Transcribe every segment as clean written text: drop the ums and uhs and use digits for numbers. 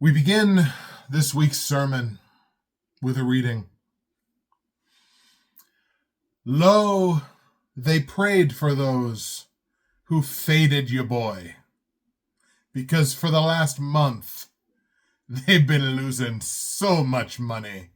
We begin this week's sermon with a reading. Lo, they prayed for those who faded you, boy, because for the last month, they've been losing so much money.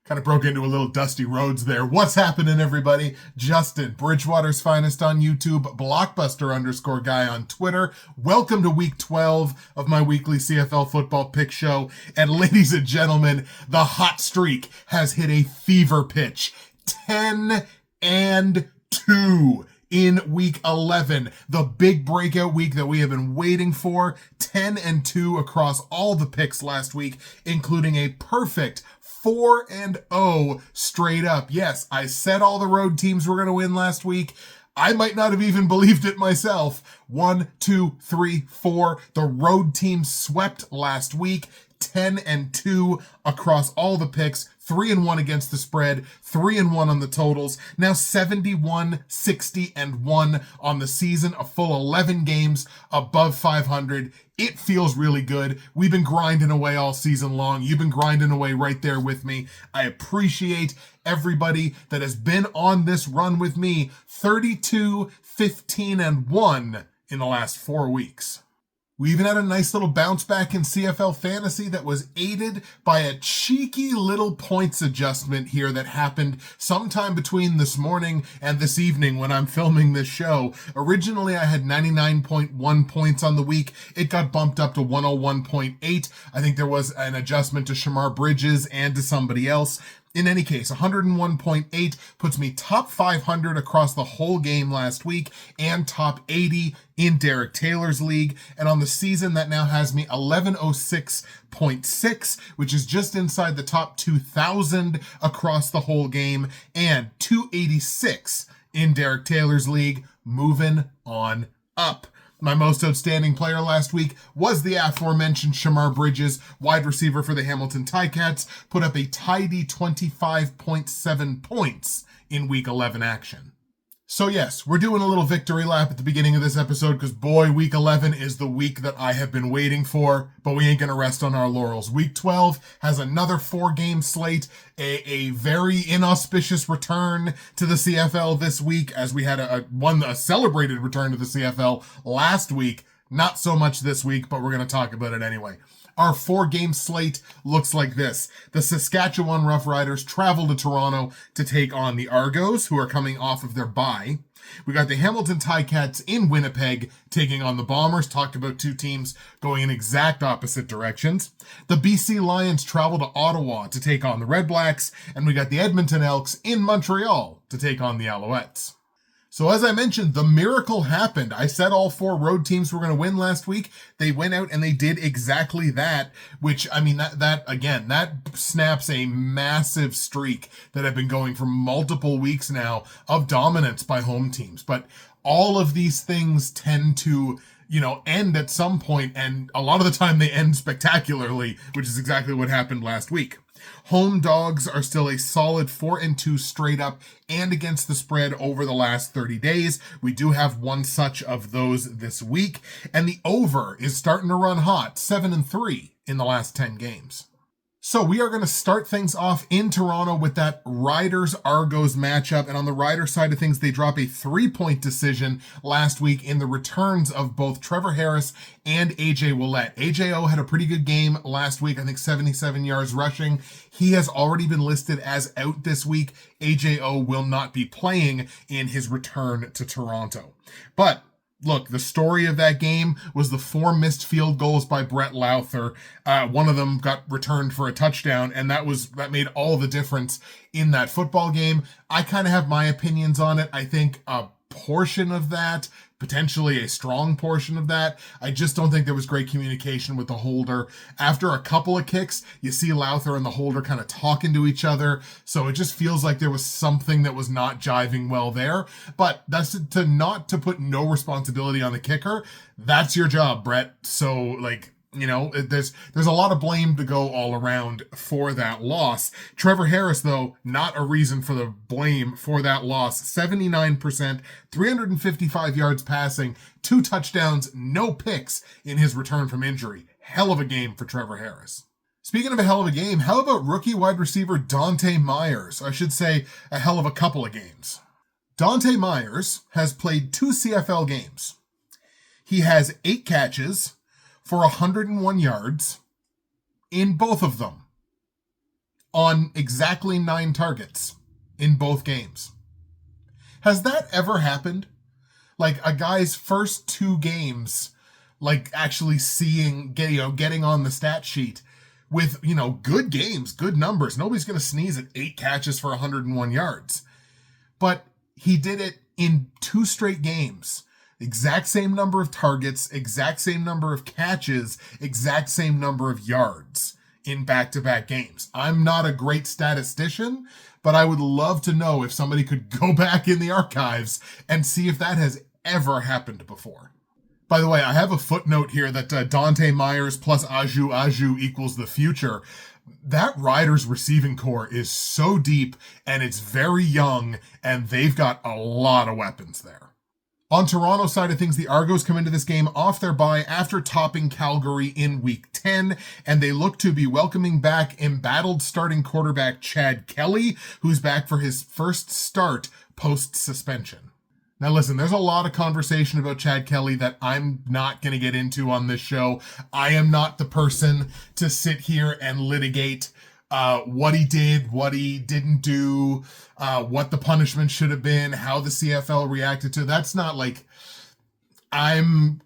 Kind of broke into a little Dusty Rhodes there. What's happening, everybody? Justin, Bridgewater's Finest on YouTube, Blockbuster_guy on Twitter. Welcome to week 12 of my weekly CFL football pick show. And ladies and gentlemen, the hot streak has hit a fever pitch. 10-2 in week 11, the big breakout week that we have been waiting for. 10-2 across all the picks last week, including a perfect 4-0 straight up. Yes, I said all the road teams were going to win last week. I might not have even believed it myself. 1, 2, 3, 4. The road team swept last week. 10-2 across all the picks. 3-1 against the spread, 3-1 on the totals. Now 71-60-1 on the season, a full 11 games above 500. It feels really good. We've been grinding away all season long. You've been grinding away right there with me. I appreciate everybody that has been on this run with me. 32-15-1 in the last 4 weeks. We even had a nice little bounce back in CFL fantasy that was aided by a cheeky little points adjustment here that happened sometime between this morning and this evening when I'm filming this show. Originally, I had 99.1 points on the week. It got bumped up to 101.8. I think there was an adjustment to Shamar Bridges and to somebody else. In any case, 101.8 puts me top 500 across the whole game last week and top 80 in Derek Taylor's league. And on the season, that now has me 1106.6, which is just inside the top 2,000 across the whole game, and 286 in Derek Taylor's league, moving on up. My most outstanding player last week was the aforementioned Shamar Bridges, wide receiver for the Hamilton Ticats, put up a tidy 25.7 points in week 11 action. So yes, we're doing a little victory lap at the beginning of this episode because boy, week 11 is the week that I have been waiting for, but we ain't going to rest on our laurels. Week 12 has another 4-game slate, a very inauspicious return to the CFL this week as we had a celebrated return to the CFL last week. Not so much this week, but we're going to talk about it anyway. Our 4-game slate looks like this. The Saskatchewan Roughriders travel to Toronto to take on the Argos, who are coming off of their bye. We got the Hamilton Ticats in Winnipeg taking on the Bombers. Talked about 2 teams going in exact opposite directions. The BC Lions travel to Ottawa to take on the REDBLACKS. And we got the Edmonton Elks in Montreal to take on the Alouettes. So as I mentioned, the miracle happened. I said all 4 road teams were going to win last week. They went out and they did exactly that, which, I mean, that snaps a massive streak that had been going for multiple weeks now of dominance by home teams. But all of these things tend to, end at some point, and a lot of the time they end spectacularly, which is exactly what happened last week. Home dogs are still a solid 4-2 straight up and against the spread over the last 30 days. We do have one such of those this week. And the over is starting to run hot, 7-3 in the last 10 games. So we are going to start things off in Toronto with that Riders-Argos matchup. And on the Riders side of things, they drop a 3-point decision last week in the returns of both Trevor Harris and AJ Ouellette. AJO had a pretty good game last week, I think 77 yards rushing. He has already been listed as out this week. AJO will not be playing in his return to Toronto. But look, the story of that game was the 4 missed field goals by Brett Lowther. One of them got returned for a touchdown, and that made all the difference in that football game. I kind of have my opinions on it. I think a portion of that, potentially a strong portion of that, I just don't think there was great communication with the holder. After a couple of kicks, you see Lowther and the holder kind of talking to each other, so it just feels like there was something that was not jiving well there. But that's to put no responsibility on the kicker. That's your job, Brett. So, There's a lot of blame to go all around for that loss. Trevor Harris, though, not a reason for the blame for that loss. 79%, 355 yards passing, 2 touchdowns, no picks in his return from injury. Hell of a game for Trevor Harris. Speaking of a hell of a game, how about rookie wide receiver Dante Myers? I should say a hell of a couple of games. Dante Myers has played 2 CFL games. He has 8 catches for 101 yards in both of them on exactly 9 targets in both games. Has that ever happened? Like a guy's first 2 games, like actually getting on the stat sheet with, good games, good numbers. Nobody's going to sneeze at 8 catches for 101 yards. But he did it in 2 straight games. Exact same number of targets, exact same number of catches, exact same number of yards in back-to-back games. I'm not a great statistician, but I would love to know if somebody could go back in the archives and see if that has ever happened before. By the way, I have a footnote here that Dante Myers plus Aju equals the future. That Riders receiving core is so deep and it's very young, and they've got a lot of weapons there. On Toronto's side of things, the Argos come into this game off their bye after topping Calgary in Week 10, and they look to be welcoming back embattled starting quarterback Chad Kelly, who's back for his first start post-suspension. Now listen, there's a lot of conversation about Chad Kelly that I'm not going to get into on this show. I am not the person to sit here and litigate what he did, what he didn't do, what the punishment should have been, how the CFL reacted to. That's not like, I'm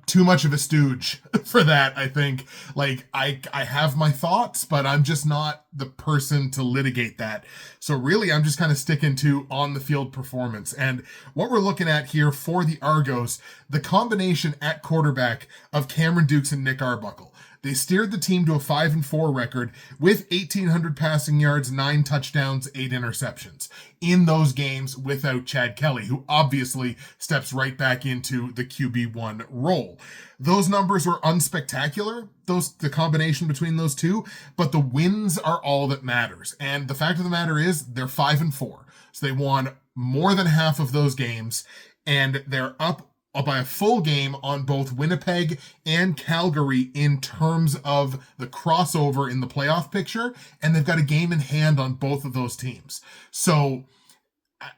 too much of a stooge for that, I think. Like, I have my thoughts, but I'm just not the person to litigate that. So really, I'm just kind of sticking to on-the-field performance. And what we're looking at here for the Argos, the combination at quarterback of Cameron Dukes and Nick Arbuckle. They steered the team to a 5-4 record with 1,800 passing yards, 9 touchdowns, 8 interceptions in those games without Chad Kelly, who obviously steps right back into the QB1 role. Those numbers were unspectacular, the combination between those two, but the wins are all that matters. And the fact of the matter is they're 5-4. So they won more than half of those games, and they're up by a full game on both Winnipeg and Calgary in terms of the crossover in the playoff picture, and they've got a game in hand on both of those teams. So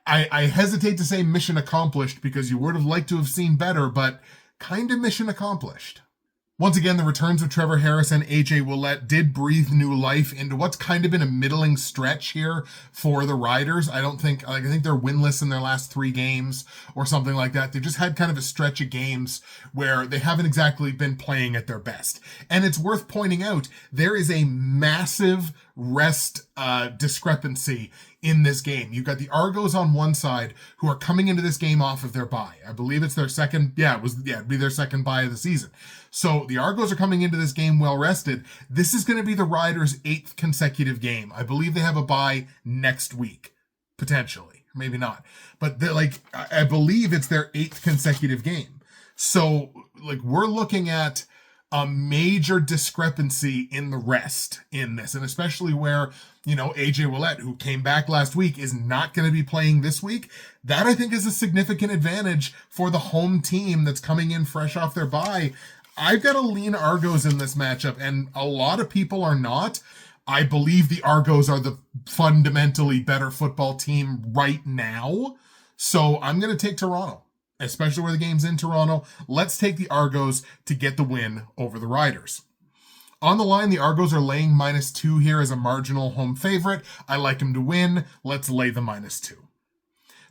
I hesitate to say mission accomplished, because you would have liked to have seen better, but kind of mission accomplished. Once again, the returns of Trevor Harris and AJ Ouellette did breathe new life into what's kind of been a middling stretch here for the Riders. I think they're winless in their last 3 games or something like that. They've just had kind of a stretch of games where they haven't exactly been playing at their best. And it's worth pointing out, there is a massive rest discrepancy in this game. You've got the Argos on one side, who are coming into this game off of their bye. I believe it's their second, it'd be their second bye of the season. So the Argos are coming into this game well rested. This is going to be the Riders' 8th consecutive game. I believe they have a bye next week, potentially, maybe not. But I believe it's their 8th consecutive game. So we're looking at a major discrepancy in the rest in this, and especially where, AJ Ouellette, who came back last week, is not going to be playing this week. That, I think, is a significant advantage for the home team that's coming in fresh off their bye. I've got to lean Argos in this matchup, and a lot of people are not. I believe the Argos are the fundamentally better football team right now, so I'm going to take Toronto, especially where the game's in Toronto. Let's take the Argos to get the win over the Riders. On the line, the Argos are laying -2 here as a marginal home favorite. I like them to win. Let's lay the -2.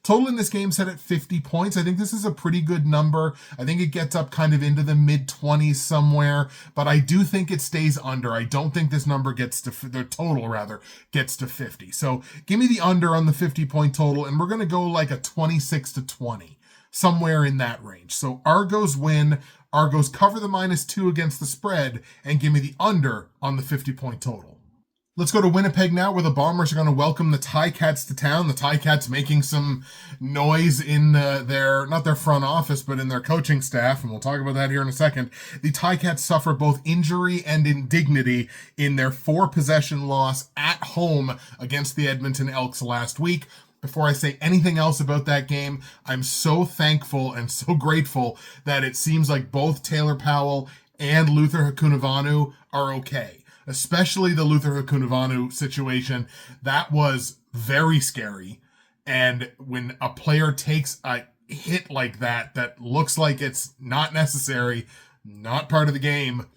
Total in this game set at 50 points. I think this is a pretty good number. I think it gets up kind of into the mid-20s somewhere, but I do think it stays under. I don't think this number the total gets to 50. So give me the under on the 50-point total, and we're going to go like a 26-20, somewhere in that range. So Argos win. Argos cover the -2 against the spread, and give me the under on the 50-point total. Let's go to Winnipeg now, where the Bombers are going to welcome the Ticats to town. The Ticats making some noise in not their front office, but in their coaching staff, and we'll talk about that here in a second. The Ticats suffer both injury and indignity in their 4-possession loss at home against the Edmonton Elks last week. Before I say anything else about that game, I'm so thankful and so grateful that it seems like both Taylor Powell and Luther Hakunavanu are okay. Especially the Luther Hakunavanu situation. That was very scary. And when a player takes a hit like that, that looks like it's not necessary, not part of the game,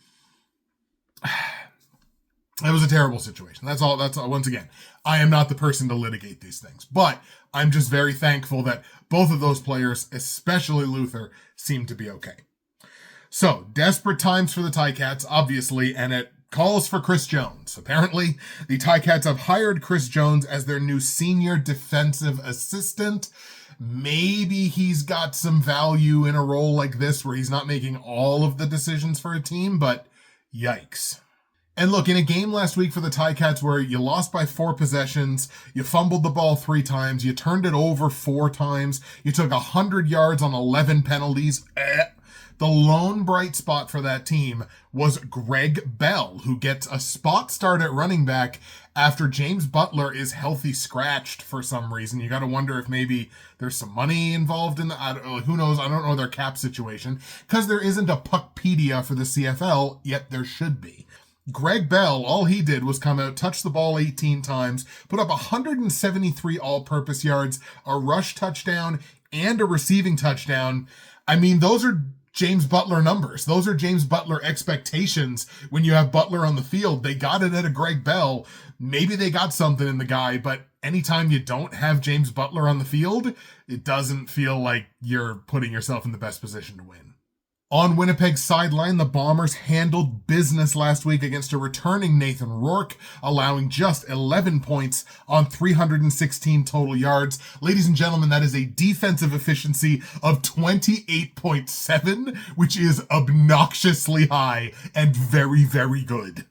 it was a terrible situation. That's all. Once again, I am not the person to litigate these things, but I'm just very thankful that both of those players, especially Luther, seem to be okay. So, desperate times for the Ticats, obviously, and it calls for Chris Jones. Apparently, the Ticats have hired Chris Jones as their new senior defensive assistant. Maybe he's got some value in a role like this where he's not making all of the decisions for a team, but yikes. And look, in a game last week for the Ticats where you lost by 4 possessions, you fumbled the ball 3 times, you turned it over 4 times, you took 100 yards on 11 penalties, the lone bright spot for that team was Greg Bell, who gets a spot start at running back after James Butler is healthy scratched for some reason. You got to wonder if maybe there's some money involved in who knows? I don't know their cap situation, because there isn't a Puckpedia for the CFL, yet there should be. Greg Bell, all he did was come out, touch the ball 18 times, put up 173 all-purpose yards, a rush touchdown, and a receiving touchdown. I mean, those are James Butler numbers. Those are James Butler expectations when you have Butler on the field. They got it out of Greg Bell. Maybe they got something in the guy, but anytime you don't have James Butler on the field, it doesn't feel like you're putting yourself in the best position to win. On Winnipeg's sideline, the Bombers handled business last week against a returning Nathan Rourke, allowing just 11 points on 316 total yards. Ladies and gentlemen, that is a defensive efficiency of 28.7, which is obnoxiously high and very, very good.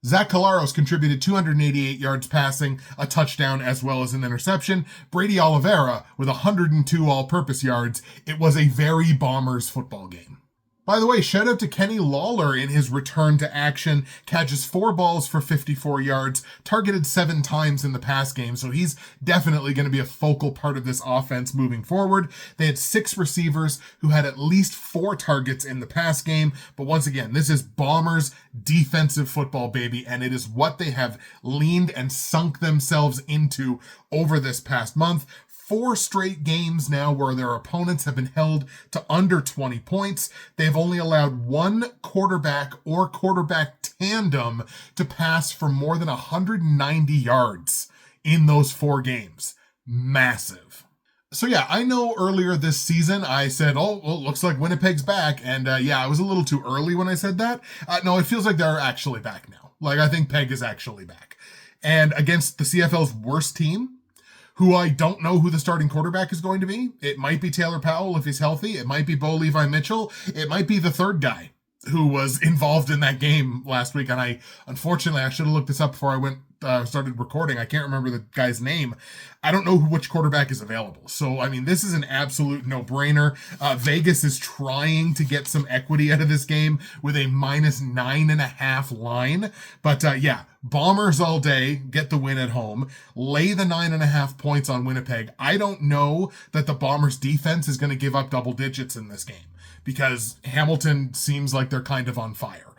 Zach Collaros contributed 288 yards passing, a touchdown, as well as an interception. Brady Oliveira with 102 all-purpose yards. It was a very Bombers football game. By the way, shout out to Kenny Lawler in his return to action, catches 4 balls for 54 yards, targeted 7 times in the pass game, so he's definitely going to be a focal part of this offense moving forward. They had 6 receivers who had at least 4 targets in the pass game, but once again, this is Bombers defensive football, baby, and it is what they have leaned and sunk themselves into over this past month. 4 straight games now where their opponents have been held to under 20 points. They've only allowed 1 quarterback or quarterback tandem to pass for more than 190 yards in those 4 games. Massive. So yeah, I know earlier this season I said, oh, well, looks like Winnipeg's back. And yeah, I was a little too early when I said that. No, it feels like they're actually back now. Like, I think Peg is actually back. And against the CFL's worst team, who I don't know who the starting quarterback is going to be. It might be Taylor Powell if he's healthy. It might be Bo Levi Mitchell. It might be the third guy who was involved in that game last week. And unfortunately, I should have looked this up before I started recording. I can't remember the guy's name. I don't know which quarterback is available. So, I mean, this is an absolute no-brainer. Vegas is trying to get some equity out of this game with a -9.5 line. But yeah, Bombers all day, get the win at home, lay the 9.5 points on Winnipeg. I don't know that the Bombers defense is going to give up double digits in this game because Hamilton seems like they're kind of on fire.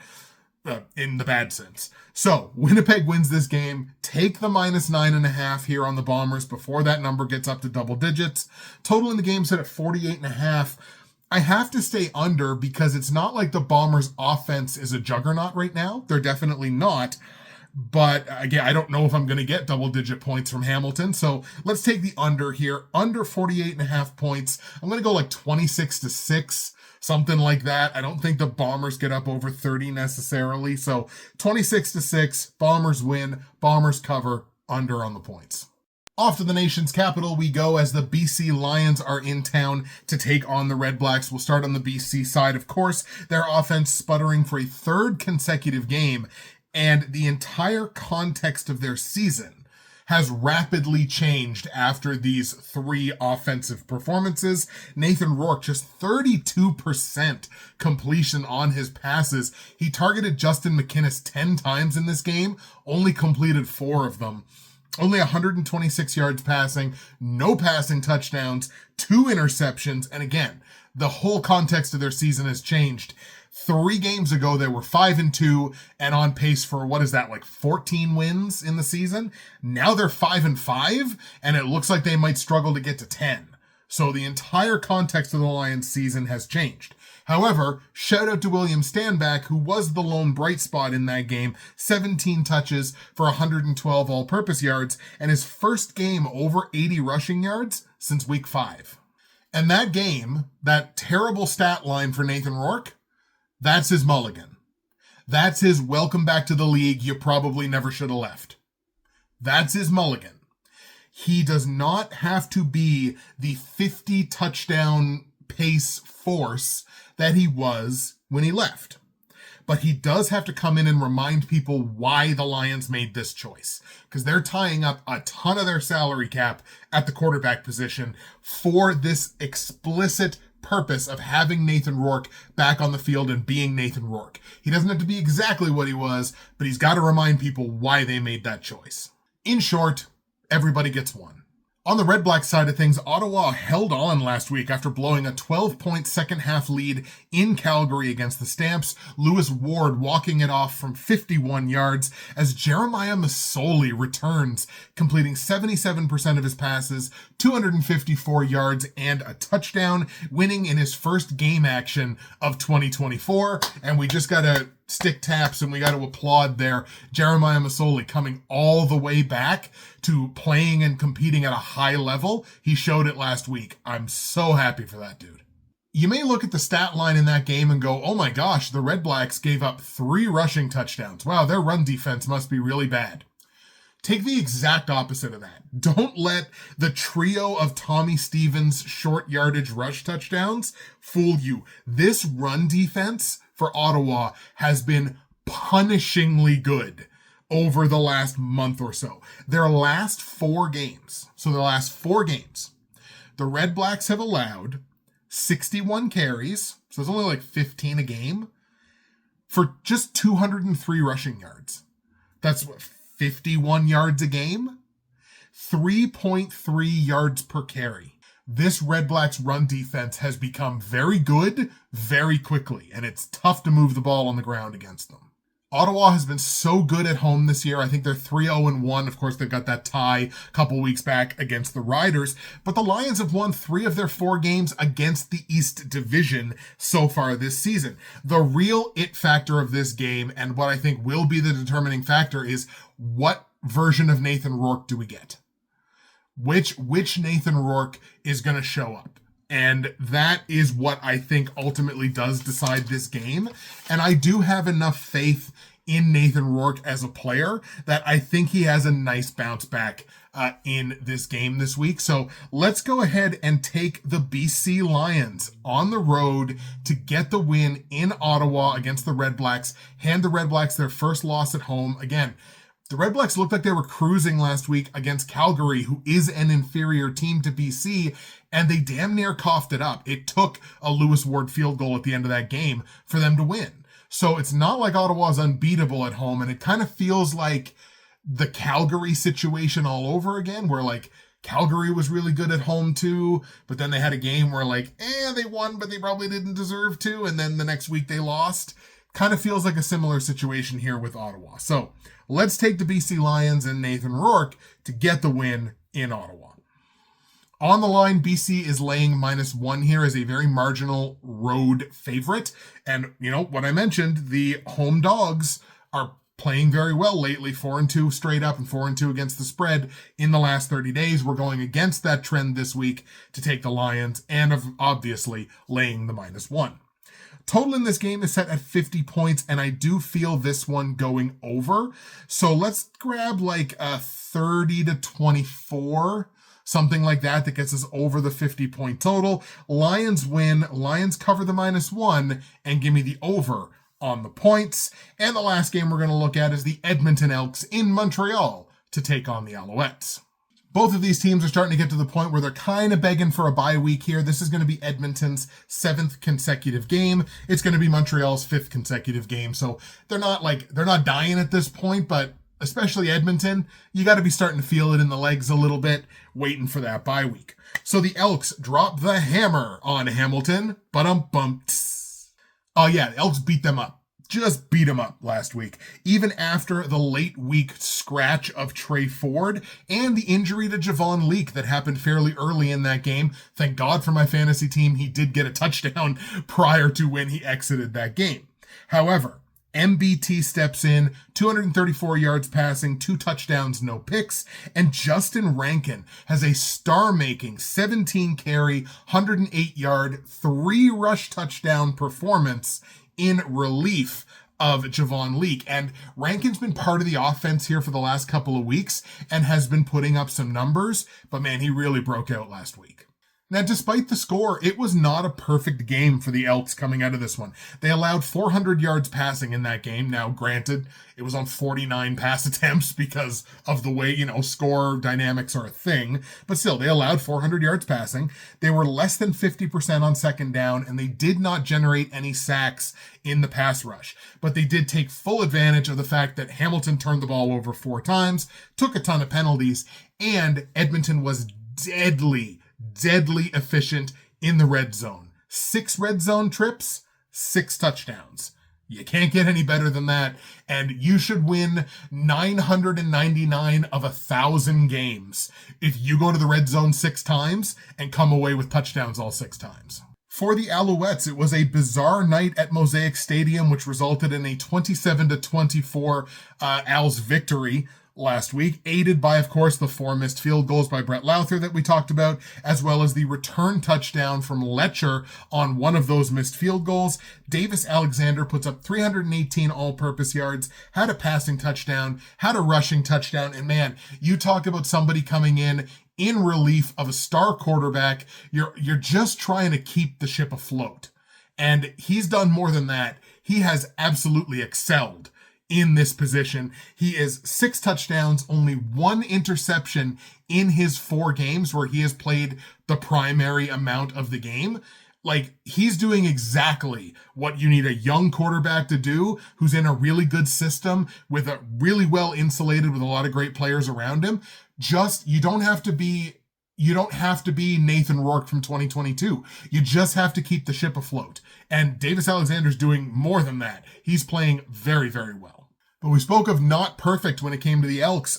In the bad sense. So, Winnipeg wins this game. Take the -9.5 here on the Bombers before that number gets up to double digits. Total in the game set at 48.5. I have to stay under because it's not like the Bombers' offense is a juggernaut right now. They're definitely not. But again, I don't know if I'm going to get double-digit points from Hamilton. So let's take the under here. Under 48.5 points. I'm going to go like 26-6. Something like that. I don't think the Bombers get up over 30 necessarily. So 26-6, Bombers win, Bombers cover, under on the points. Off to the nation's capital we go as the BC Lions are in town to take on the Red Blacks. We'll start on the BC side, of course. Their offense sputtering for a 3rd consecutive game. And the entire context of their season has rapidly changed after these 3 offensive performances. Nathan Rourke, just 32% completion on his passes. He targeted Justin McInnis 10 times in this game, only completed 4 of them. Only 126 yards passing, no passing touchdowns, 2 interceptions, and again, the whole context of their season has changed. 3 games ago, they were 5-2 and on pace for, what is that, like 14 wins in the season? Now they're 5-5, and it looks like they might struggle to get to 10. So the entire context of the Lions season has changed. However, shout out to William Stanback, who was the lone bright spot in that game. 17 touches for 112 all-purpose yards, and his first game over 80 rushing yards since week 5. And that game, that terrible stat line for Nathan Rourke, that's his mulligan. That's his welcome back to the league, you probably never should have left. That's his mulligan. He does not have to be the 50 touchdown pace force that he was when he left. But he does have to come in and remind people why the Lions made this choice. Because they're tying up a ton of their salary cap at the quarterback position for this explicit purpose of having Nathan Rourke back on the field and being Nathan Rourke. He doesn't have to be exactly what he was, but he's got to remind people why they made that choice. In short, everybody gets one. On the Red Black side of things, Ottawa held on last week after blowing a 12-point second-half lead in Calgary against the Stamps. Lewis Ward walking it off from 51 yards as Jeremiah Masoli returns, completing 77% of his passes, 254 yards, and a touchdown, winning in his first game action of 2024. And we just got to stick taps and we got to applaud there. Jeremiah Masoli coming all the way back to playing and competing at a high level. He showed it last week. I'm so happy for that dude. You may look at the stat line in that game and go, oh my gosh, the Red Blacks gave up 3 rushing touchdowns. Wow, their run defense must be really bad. Take the exact opposite of that. Don't let the trio of Tommy Stevens short yardage rush touchdowns fool you. This run defense for Ottawa has been punishingly good over the last month or so. Their last 4 games, the Red Blacks have allowed 61 carries, so it's only like 15 a game, for just 203 rushing yards. That's what, 51 yards a game? 3.3 yards per carry. This Red Blacks run defense has become very good very quickly, and it's tough to move the ball on the ground against them. Ottawa has been so good at home this year. I think they're 3-0-1. Of course, they've got that tie a couple weeks back against the Riders, but the Lions have won 3 of their 4 games against the East Division so far this season. The real it factor of this game, and what I think will be the determining factor, is what version of Nathan Rourke do we get? Which Nathan Rourke is going to show up? And that is what I think ultimately does decide this game. And I do have enough faith in Nathan Rourke as a player that I think he has a nice bounce back in this game this week. So let's go ahead and take the BC Lions on the road to get the win in Ottawa against the Red Blacks, hand the Red Blacks their first loss at home. Again, the Red Blacks looked like they were cruising last week against Calgary, who is an inferior team to BC, and they damn near coughed it up. It took a Lewis Ward field goal at the end of that game for them to win. So it's not like Ottawa's unbeatable at home, and it kind of feels like the Calgary situation all over again, where like Calgary was really good at home too, but then they had a game where like, they won, but they probably didn't deserve to, and then the next week they lost. Kind of feels like a similar situation here with Ottawa. So let's take the BC Lions and Nathan Rourke to get the win in Ottawa. On the line, BC is laying -1 here as a very marginal road favorite. And, you know, what I mentioned, the home dogs are playing very well lately, 4-2 straight up and 4-2 against the spread in the last 30 days. We're going against that trend this week to take the Lions and obviously laying the -1. Total in this game is set at 50 points, and I do feel this one going over. So let's grab like a 30-24, something like that gets us over the 50-point total. Lions win, Lions cover the -1, and give me the over on the points. And the last game we're going to look at is the Edmonton Elks in Montreal to take on the Alouettes. Both of these teams are starting to get to the point where they're kind of begging for a bye week here. This is going to be Edmonton's 7th consecutive game. It's going to be Montreal's 5th consecutive game. So they're not dying at this point, but especially Edmonton, you got to be starting to feel it in the legs a little bit, waiting for that bye week. So the Elks drop the hammer on Hamilton. Oh yeah, the Elks beat them up. Just beat them up last week, even after the late week scratch of Trey Ford and the injury to Javon Leake that happened fairly early in that game. Thank God for my fantasy team, he did get a touchdown prior to when he exited that game. However, MBT steps in, 234 yards passing, 2 touchdowns, no picks, and Justin Rankin has a star-making 17-carry, 108-yard, 3-rush touchdown performance in relief of Javon Leake. And Rankin's been part of the offense here for the last couple of weeks and has been putting up some numbers, but man, he really broke out last week. Now, despite the score, it was not a perfect game for the Elks coming out of this one. They allowed 400 yards passing in that game. Now, granted, it was on 49 pass attempts because of the way, score dynamics are a thing. But still, they allowed 400 yards passing. They were less than 50% on second down, and they did not generate any sacks in the pass rush. But they did take full advantage of the fact that Hamilton turned the ball over 4 times, took a ton of penalties, and Edmonton was deadly efficient in the red zone. 6 red zone trips, 6 touchdowns. You can't get any better than that. And you should win 999 of 1,000 games if you go to the red zone 6 times and come away with touchdowns all 6 times. For the Alouettes, it was a bizarre night at Mosaic Stadium, which resulted in a 27-24 Als victory last week, aided by, of course, the 4 missed field goals by Brett Lauther that we talked about, as well as the return touchdown from Letcher on one of those missed field goals. Davis Alexander puts up 318 all-purpose yards, had a passing touchdown, had a rushing touchdown, and man, you talk about somebody coming in relief of a star quarterback. You're just trying to keep the ship afloat. And he's done more than that. He has absolutely excelled in this position. He is 6 touchdowns, only 1 interception in his 4 games where he has played the primary amount of the game. Like, he's doing exactly what you need a young quarterback to do, who's in a really good system with a really well insulated with a lot of great players around him. You don't have to be Nathan Rourke from 2022. You just have to keep the ship afloat. And Davis Alexander's doing more than that. He's playing very, very well. But we spoke of not perfect when it came to the Elks.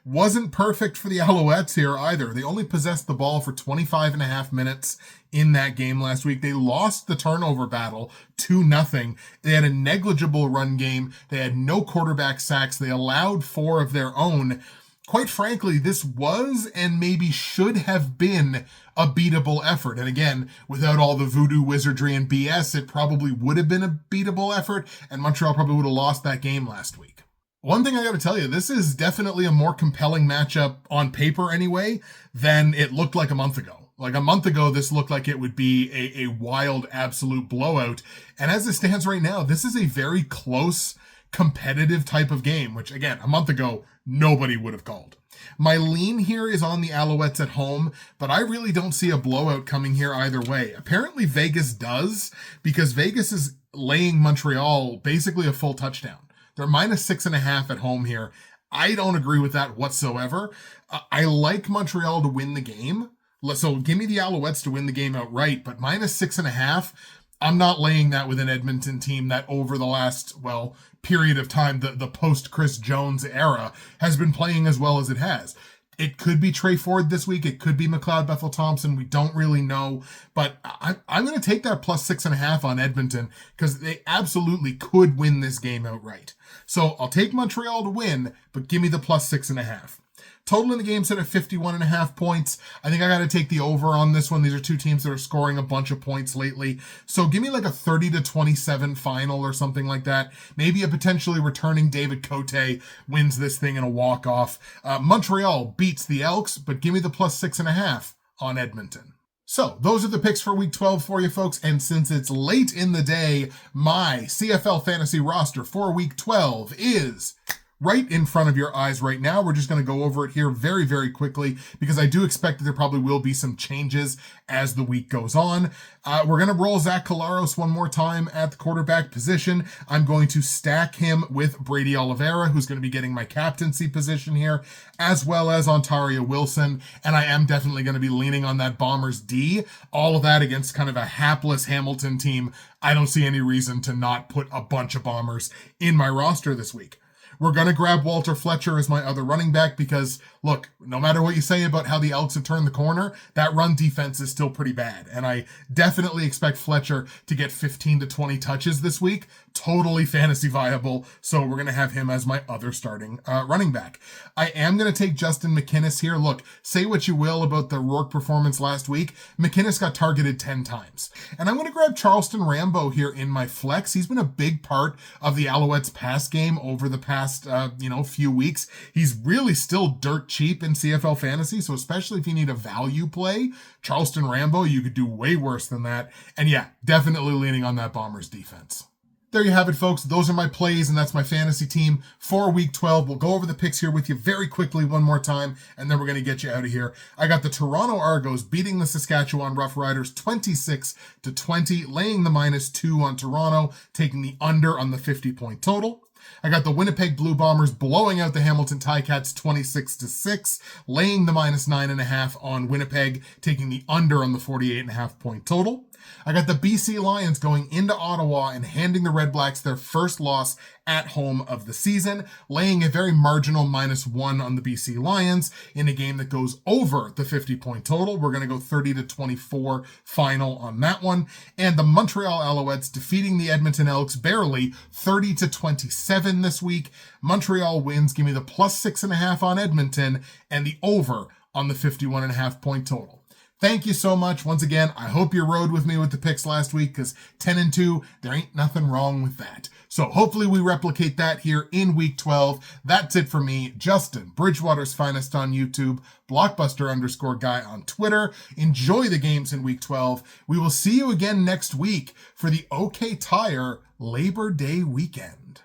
Wasn't perfect for the Alouettes here either. They only possessed the ball for 25 and a half minutes in that game last week. They lost the turnover battle 2-0. They had a negligible run game. They had no quarterback sacks. They allowed 4 of their own. Quite frankly, this was and maybe should have been a beatable effort. And again, without all the voodoo wizardry and BS, it probably would have been a beatable effort, and Montreal probably would have lost that game last week. One thing I got to tell you, this is definitely a more compelling matchup on paper anyway than it looked like a month ago. Like a month ago, this looked like it would be a wild, absolute blowout. And as it stands right now, this is a very close, competitive type of game, which again, a month ago, nobody would have called. My lean here is on the Alouettes at home, but I really don't see a blowout coming here either way. Apparently Vegas does, because Vegas is laying Montreal basically a full touchdown. They're -6.5 at home here. I don't agree with that whatsoever. I like Montreal to win the game. So give me the Alouettes to win the game outright, but -6.5, I'm not laying that with an Edmonton team that over the last, period of time, the post-Chris Jones era, has been playing as well as it has. It could be Trey Ford this week. It could be McLeod Bethel-Thompson. We don't really know. But I'm going to take that +6.5 on Edmonton because they absolutely could win this game outright. So I'll take Montreal to win, but give me the +6.5. Total in the game set at 51.5 points. I think I got to take the over on this one. These are 2 teams that are scoring a bunch of points lately. So give me like a 30-27 final or something like that. Maybe a potentially returning David Cote wins this thing in a walk-off. Montreal beats the Elks, but give me the +6.5 on Edmonton. So those are the picks for week 12 for you folks. And since it's late in the day, my CFL fantasy roster for week 12 is right in front of your eyes right now. We're just going to go over it here very, very quickly because I do expect that there probably will be some changes as the week goes on. We're going to roll Zach Collaros one more time at the quarterback position. I'm going to stack him with Brady Oliveira, who's going to be getting my captaincy position here, as well as Ontario Wilson. And I am definitely going to be leaning on that Bombers D. All of that against kind of a hapless Hamilton team. I don't see any reason to not put a bunch of Bombers in my roster this week. We're going to grab Walter Fletcher as my other running back because, look, no matter what you say about how the Elks have turned the corner, that run defense is still pretty bad. And I definitely expect Fletcher to get 15 to 20 touches this week. Totally fantasy viable. So we're going to have him as my other starting running back. I am going to take Justin McInnis here. Look, say what you will about the Rourke performance last week. McInnis got targeted 10 times. And I'm going to grab Charleston Rambo here in my flex. He's been a big part of the Alouettes pass game over the past few weeks. He's really still dirt cheap in CFL fantasy, so especially if you need a value play, Charleston Rambo, you could do way worse than that. And yeah, definitely leaning on that Bombers defense. There you have it, folks. Those are my plays, and that's my fantasy team for week 12. We'll go over the picks here with you very quickly one more time, and then we're going to get you out of here. I got the Toronto Argos beating the Saskatchewan Roughriders 26-20, laying the -2 on Toronto, taking the under on the 50-point total. I got the Winnipeg Blue Bombers blowing out the Hamilton Ticats 26-6, laying the -9.5 on Winnipeg, taking the under on the 48.5-point total. I got the BC Lions going into Ottawa and handing the REDBLACKS their first loss at home of the season, laying a very marginal -1 on the BC Lions in a game that goes over the 50-point total. We're going to go 30-24 final on that one. And the Montreal Alouettes defeating the Edmonton Elks barely 30-27 this week. Montreal wins. Give me the +6.5 on Edmonton and the over on the 51.5-point total. Thank you so much. Once again, I hope you rode with me with the picks last week because 10-2, there ain't nothing wrong with that. So hopefully we replicate that here in week 12. That's it for me, Justin, Bridgewater's Finest on YouTube, Blockbuster_guy on Twitter. Enjoy the games in week 12. We will see you again next week for the OK Tire Labor Day weekend.